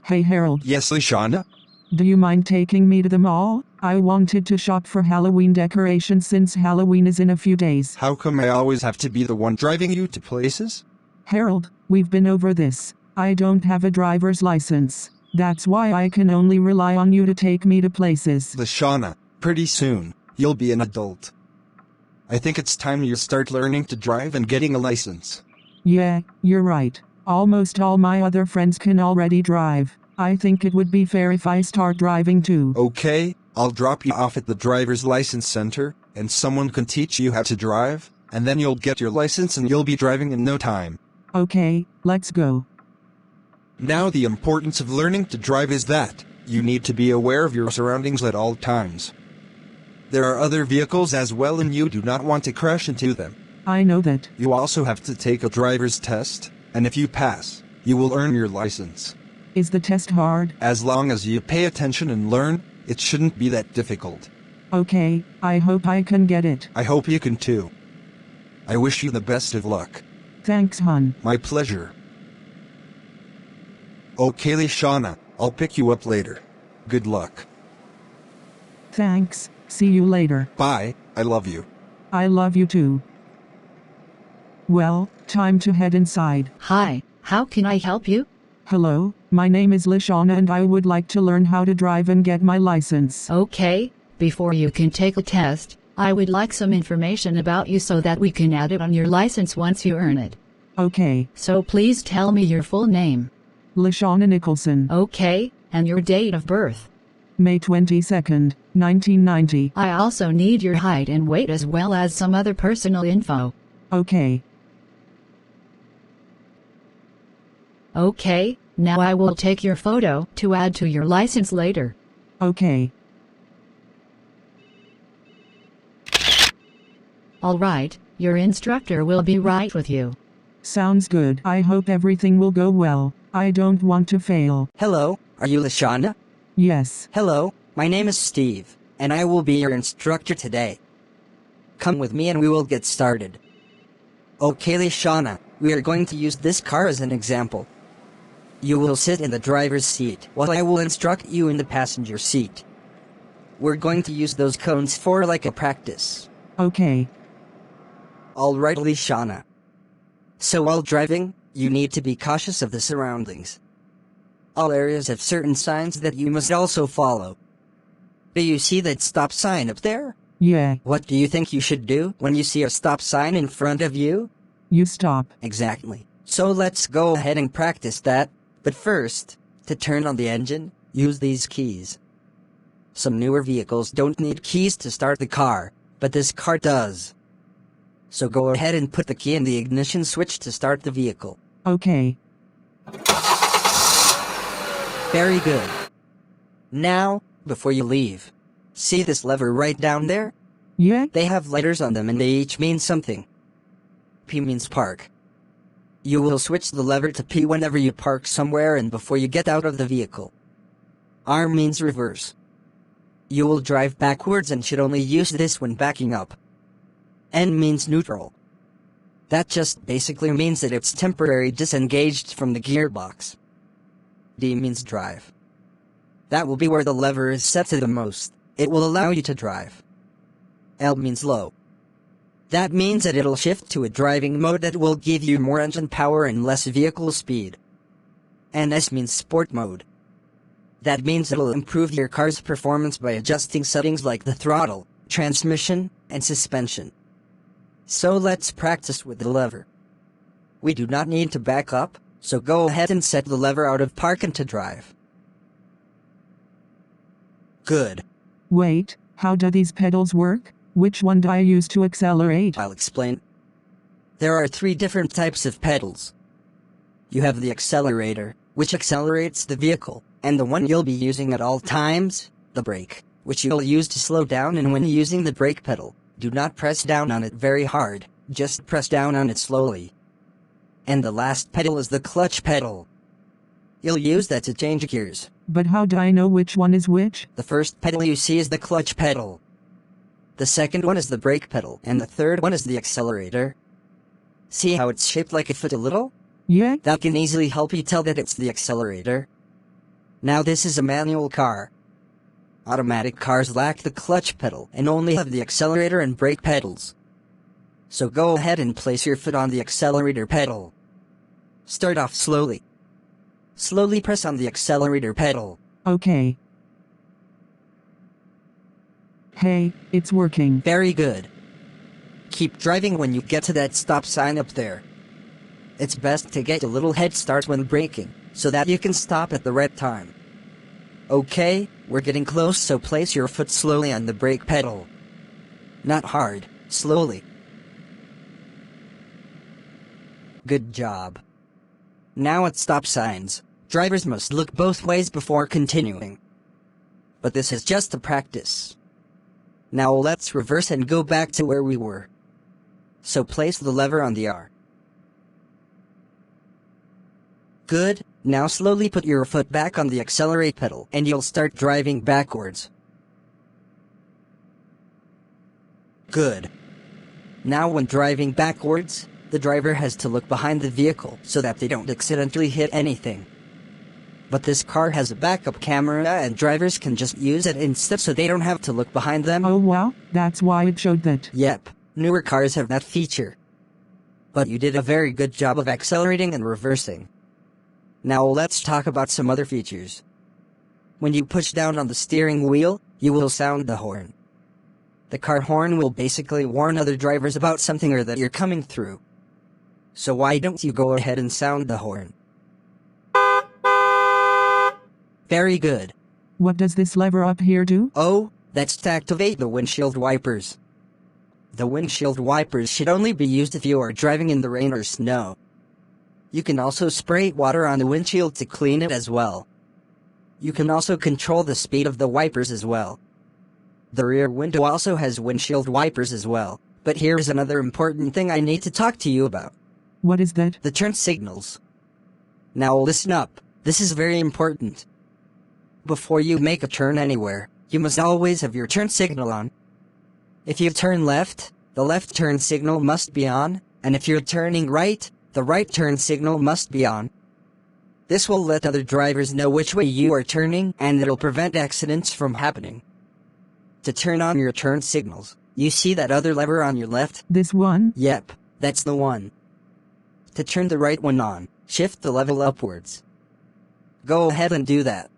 Hey Harold, Yes, Leshawna? do you mind taking me to the mall? I wanted to shop for Halloween decorations since Halloween is in a few days. How come I always have to be the one driving you to places? Harold, we've been over this. I don't have a driver's license. That's why I can only rely on you to take me to places. Leshawna, pretty soon, you'll be an adult. I think it's time you start learning to drive and getting a license. Yeah, you're right. Almost all my other friends can already drive. I think it would be fair if I start driving too. Okay, I'll drop you off at the driver's license center, and someone can teach you how to drive, and then you'll get your license and you'll be driving in no time. Okay, let's go. Now the importance of learning to drive is that you need to be aware of your surroundings at all times. There are other vehicles as well and you do not want to crash into them. I know that. You also have to take a driver's test, and if you pass, you will earn your license. Is the test hard? As long as you pay attention and learn, it shouldn't be that difficult. Okay, I hope I can get it. I hope you can too. I wish you the best of luck. Thanks, hon. My pleasure. Okay, Leshawna, I'll pick you up later. Good luck. Thanks. See you later. Bye, I love you. I love you too. Well, time to head inside. Hi, how can I help you? Hello, my name is Leshawna and I would like to learn how to drive and get my license. Okay, before you can take a test, I would like some information about you so that we can add it on your license once you earn it. Okay. So please tell me your full name. Leshawna Nicholson. Okay, and your date of birth. May 22nd, 1990. I also need your height and weight as well as some other personal info. Okay. Okay, now I will take your photo to add to your license later. Okay. Alright, your instructor will be right with you. Sounds good. I hope everything will go well. I don't want to fail. Hello, are you Leshawna? Yes. Hello, my name is Steve, and I will be your instructor today. Come with me and we will get started. Okay, Leshawna, we are going to use this car as an example. You will sit in the driver's seat while I will instruct you in the passenger seat. We're going to use those cones for like a practice. Okay. Alright, Leshawna. So while driving, you need to be cautious of the surroundings. All areas have certain signs that you must also follow. Do you see that stop sign up there? Yeah. What do you think you should do when you see a stop sign in front of you? You stop. Exactly. So let's go ahead and practice that. But first, to turn on the engine, use these keys. Some newer vehicles don't need keys to start the car, but this car does. So go ahead and put the key in the ignition switch to start the vehicle. Okay. Very good. Now, before you leave, see this lever right down there? Yeah? They have letters on them and they each mean something. P means park. You will switch the lever to P whenever you park somewhere and before you get out of the vehicle. R means reverse. You will drive backwards and should only use this when backing up. N means neutral. That just basically means that it's temporarily disengaged from the gearbox. D means drive. That will be where the lever is set to the most. It will allow you to drive. L means low. That means that it'll shift to a driving mode that will give you more engine power and less vehicle speed. And S means sport mode. That means it'll improve your car's performance by adjusting settings like the throttle, transmission, and suspension. So let's practice with the lever. We do not need to back up, so go ahead and set the lever out of park and to drive. Good. Wait, how do these pedals work? Which one do I use to accelerate? I'll explain. There are 3 different types of pedals. You have the accelerator, which accelerates the vehicle, and the one you'll be using at all times, the brake, which you'll use to slow down, and when using the brake pedal, do not press down on it very hard, just press down on it slowly. And the last pedal is the clutch pedal. You'll use that to change gears. But how do I know which one is which? The first pedal you see is the clutch pedal. The second one is the brake pedal, and the third one is the accelerator. See how it's shaped like a foot a little? Yeah? That can easily help you tell that it's the accelerator. Now this is a manual car. Automatic cars lack the clutch pedal and only have the accelerator and brake pedals. So go ahead and place your foot on the accelerator pedal. Start off slowly. Slowly press on the accelerator pedal. Okay. Hey, it's working. Very good. Keep driving when you get to that stop sign up there. It's best to get a little head start when braking, so that you can stop at the right time. Okay, we're getting close, so place your foot slowly on the brake pedal. Not hard, slowly. Good job. Now at stop signs, drivers must look both ways before continuing. But this is just a practice. Now let's reverse and go back to where we were. So place the lever on the R. Good, now slowly put your foot back on the accelerate pedal and you'll start driving backwards. Good. Now when driving backwards, the driver has to look behind the vehicle so that they don't accidentally hit anything. But this car has a backup camera and drivers can just use it instead so they don't have to look behind them. Oh wow, that's why it showed that. Yep, newer cars have that feature. But you did a very good job of accelerating and reversing. Now let's talk about some other features. When you push down on the steering wheel, you will sound the horn. The car horn will basically warn other drivers about something or that you're coming through. So why don't you go ahead and sound the horn? Very good. What does this lever up here do? Oh, that's to activate the windshield wipers. The windshield wipers should only be used if you are driving in the rain or snow. You can also spray water on the windshield to clean it as well. You can also control the speed of the wipers as well. The rear window also has windshield wipers as well, but here is another important thing I need to talk to you about. What is that? The turn signals. Now listen up, this is very important. Before you make a turn anywhere, you must always have your turn signal on. If you turn left, the left turn signal must be on, and if you're turning right, the right turn signal must be on. This will let other drivers know which way you are turning, and it'll prevent accidents from happening. To turn on your turn signals, you see that other lever on your left? This one? Yep, that's the one. To turn the right one on, shift the lever upwards. Go ahead and do that.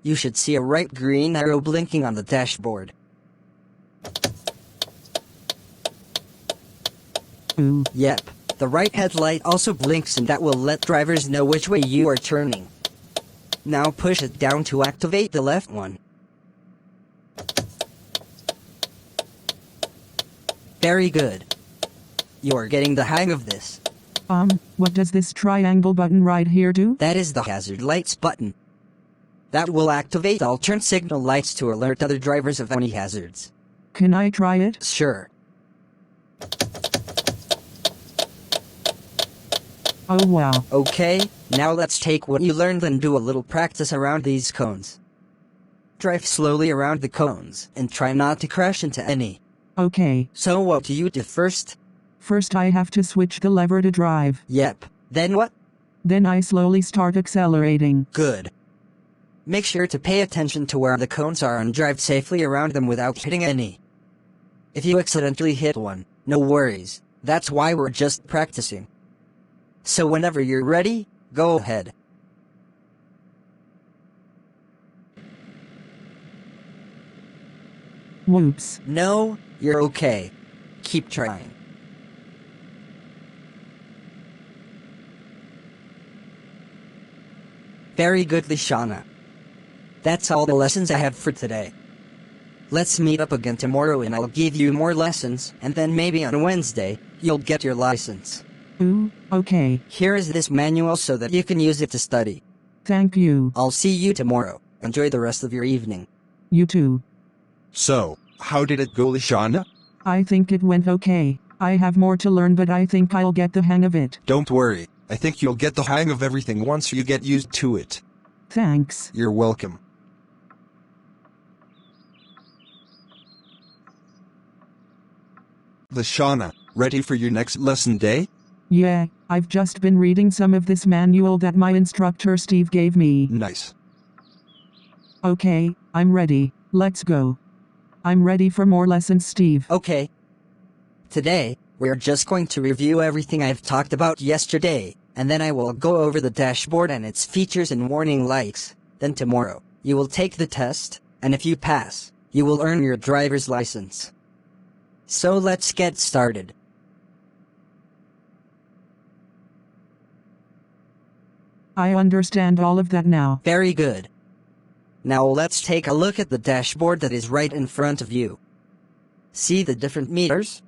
You should see a right green arrow blinking on the dashboard. Ooh. Yep, the right headlight also blinks and that will let drivers know which way you are turning. Now push it down to activate the left one. Very good. You are getting the hang of this. What does this triangle button right here do? That is the hazard lights button. That will activate all turn signal lights to alert other drivers of any hazards. Can I try it? Sure. Oh wow. Okay, now let's take what you learned and do a little practice around these cones. Drive slowly around the cones and try not to crash into any. Okay. So what do you do first? First I have to switch the lever to drive. Yep. Then what? Then I slowly start accelerating. Good. Make sure to pay attention to where the cones are and drive safely around them without hitting any. If you accidentally hit one, no worries. That's why we're just practicing. So whenever you're ready, go ahead. Whoops. No, you're okay. Keep trying. Very good, Leshawna. That's all the lessons I have for today. Let's meet up again tomorrow and I'll give you more lessons, and then maybe on Wednesday, you'll get your license. Ooh, okay. Here is this manual so that you can use it to study. Thank you. I'll see you tomorrow. Enjoy the rest of your evening. You too. So, how did it go, Leshawna? I think it went okay. I have more to learn, but I think I'll get the hang of it. Don't worry. I think you'll get the hang of everything once you get used to it. Thanks. You're welcome. Leshawna, ready for your next lesson day? Yeah, I've just been reading some of this manual that my instructor Steve gave me. Nice. Okay, I'm ready. Let's go. I'm ready for more lessons, Steve. Okay. Today, we're just going to review everything I've talked about yesterday, and then I will go over the dashboard and its features and warning lights. Then tomorrow, you will take the test, and if you pass, you will earn your driver's license. So let's get started. I understand all of that now. Very good. Now let's take a look at the dashboard that is right in front of you. See the different meters?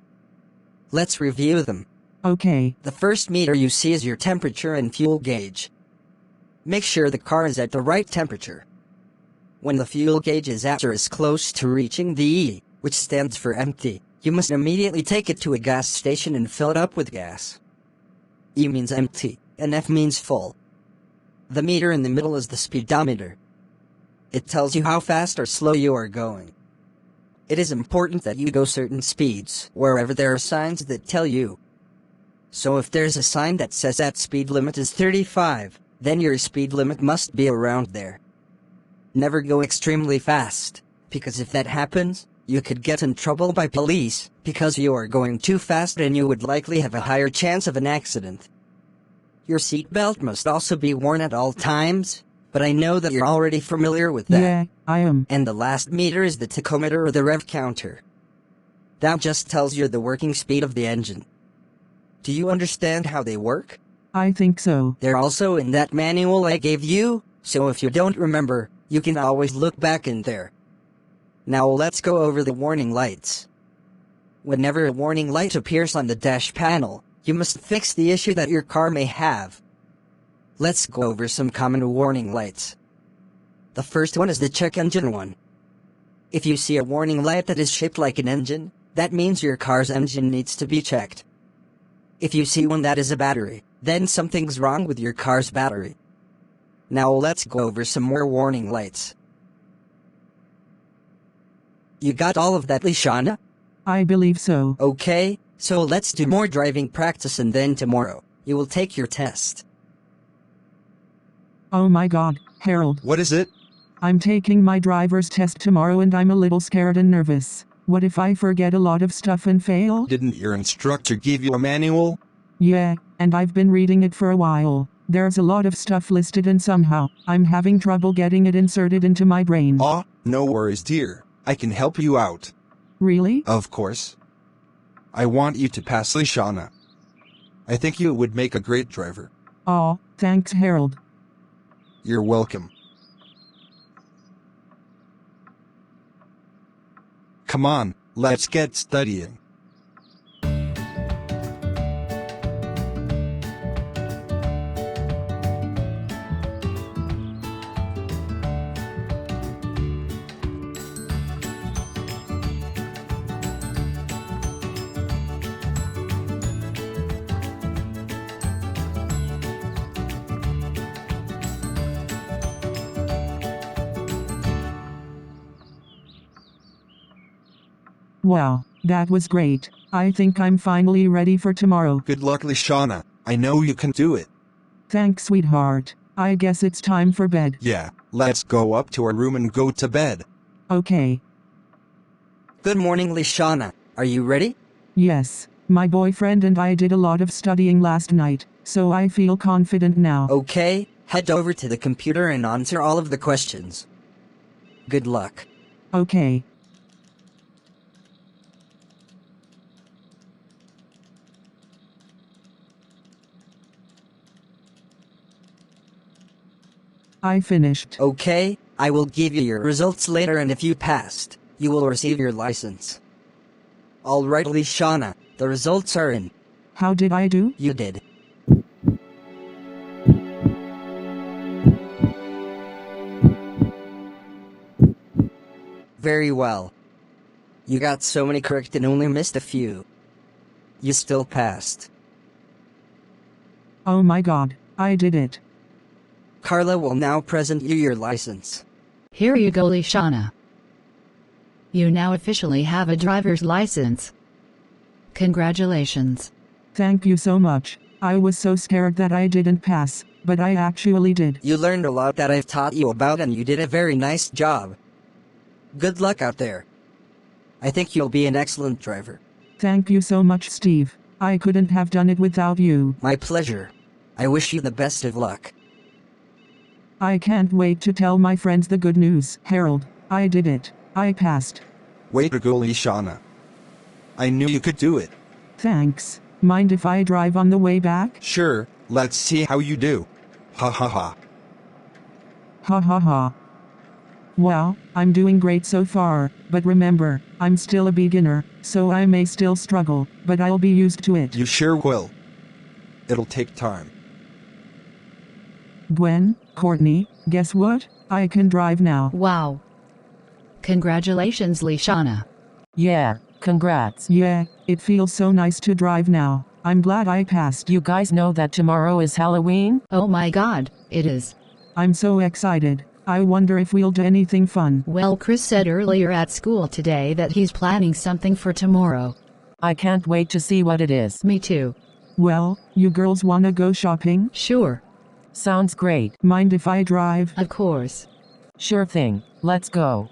Let's review them. Okay. The first meter you see is your temperature and fuel gauge. Make sure the car is at the right temperature. When the fuel gauge is at or is close to reaching the E, which stands for empty, you must immediately take it to a gas station and fill it up with gas. E means empty, and F means full. The meter in the middle is the speedometer. It tells you how fast or slow you are going. It is important that you go certain speeds wherever there are signs that tell you. So if there's a sign that says that speed limit is 35, then your speed limit must be around there. Never go extremely fast, because if that happens, you could get in trouble by police because you are going too fast and you would likely have a higher chance of an accident. Your seatbelt must also be worn at all times, but I know that you're already familiar with that. Yeah, I am. And the last meter is the tachometer or the rev counter. That just tells you the working speed of the engine. Do you understand how they work? I think so. They're also in that manual I gave you, so if you don't remember, you can always look back in there. Now let's go over the warning lights. Whenever a warning light appears on the dash panel, you must fix the issue that your car may have. Let's go over some common warning lights. The first one is the check engine one. If you see a warning light that is shaped like an engine, that means your car's engine needs to be checked. If you see one that is a battery, then something's wrong with your car's battery. Now let's go over some more warning lights. You got all of that, Leshawna? I believe so. Okay, so let's do more driving practice and then tomorrow, you will take your test. Oh my God, Harold. What is it? I'm taking my driver's test tomorrow and I'm a little scared and nervous. What if I forget a lot of stuff and fail? Didn't your instructor give you a manual? Yeah, and I've been reading it for a while. There's a lot of stuff listed and somehow, I'm having trouble getting it inserted into my brain. Aw, no worries, dear. I can help you out. Really? Of course. I want you to pass, Leshawna. I think you would make a great driver. Aw, thanks, Harold. You're welcome. Come on, let's get studying. Wow, that was great. I think I'm finally ready for tomorrow. Good luck, Leshawna. I know you can do it. Thanks, sweetheart. I guess it's time for bed. Yeah, let's go up to our room and go to bed. Okay. Good morning, Leshawna. Are you ready? Yes, my boyfriend and I did a lot of studying last night, so I feel confident now. Okay, head over to the computer and answer all of the questions. Good luck. Okay. I finished. Okay, I will give you your results later and if you passed, you will receive your license. Alright, Leshawna, the results are in. How did I do? You did. Very well. You got so many correct and only missed a few. You still passed. Oh my God, I did it. Carla will now present you your license. Here you go, Leshawna. You now officially have a driver's license. Congratulations. Thank you so much. I was so scared that I didn't pass, but I actually did. You learned a lot that I've taught you about and you did a very nice job. Good luck out there. I think you'll be an excellent driver. Thank you so much, Steve. I couldn't have done it without you. My pleasure. I wish you the best of luck. I can't wait to tell my friends the good news. Harold, I did it. I passed. Way to go, Leshawna. I knew you could do it. Thanks. Mind if I drive on the way back? Sure, let's see how you do. Ha ha ha. Ha ha ha. Well, I'm doing great so far, but remember, I'm still a beginner, so I may still struggle, but I'll be used to it. You sure will. It'll take time. Gwen, Courtney, guess what? I can drive now. Wow. Congratulations, Leshawna. Yeah, congrats. Yeah, it feels so nice to drive now. I'm glad I passed. You guys know that tomorrow is Halloween? Oh my god, it is. I'm so excited. I wonder if we'll do anything fun. Well, Chris said earlier at school today that he's planning something for tomorrow. I can't wait to see what it is. Me too. Well, you girls wanna go shopping? Sure. Sounds great. Mind if I drive? Of course. Sure thing. Let's go.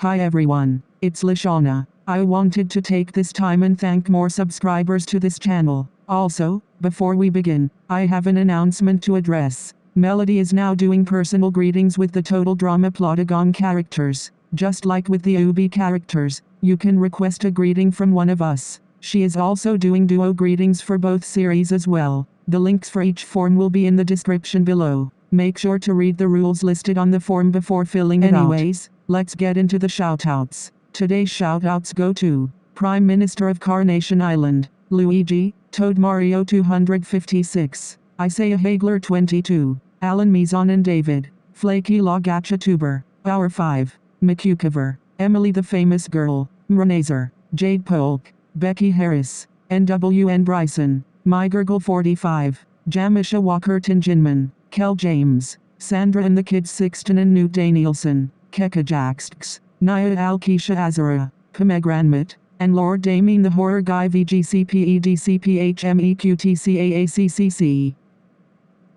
Hi everyone, it's Leshawna. I wanted to take this time and thank more subscribers to this channel. Also, before we begin, I have an announcement to address. Melody is now doing personal greetings with the Total Drama Plotagon characters. Just like with the UB characters, you can request a greeting from one of us. She is also doing duo greetings for both series as well. The links for each form will be in the description below. Make sure to read the rules listed on the form before filling it out. Anyways, let's get into the shoutouts. Today's shoutouts go to Prime Minister of Carnation Island, Luigi, Toad Mario 256, Isaiah Hagler 22, Alan Mizon and David, Flaky Lagacha Tuber, Hour 5, McCucover, Emily the Famous Girl, Mrenazer, Jade Polk, Becky Harris, NWN Bryson, MyGurgle 45, Jamisha Walker Tinjinman, Kel James, Sandra and the Kids Sixton and Newt Danielson, Keka Jaxx, Naya Alkeisha Azara, Pamegranmit, and Lord Damien the Horror Guy VGCPEDCPHMEQTCAACCC.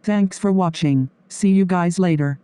Thanks for watching. See you guys later.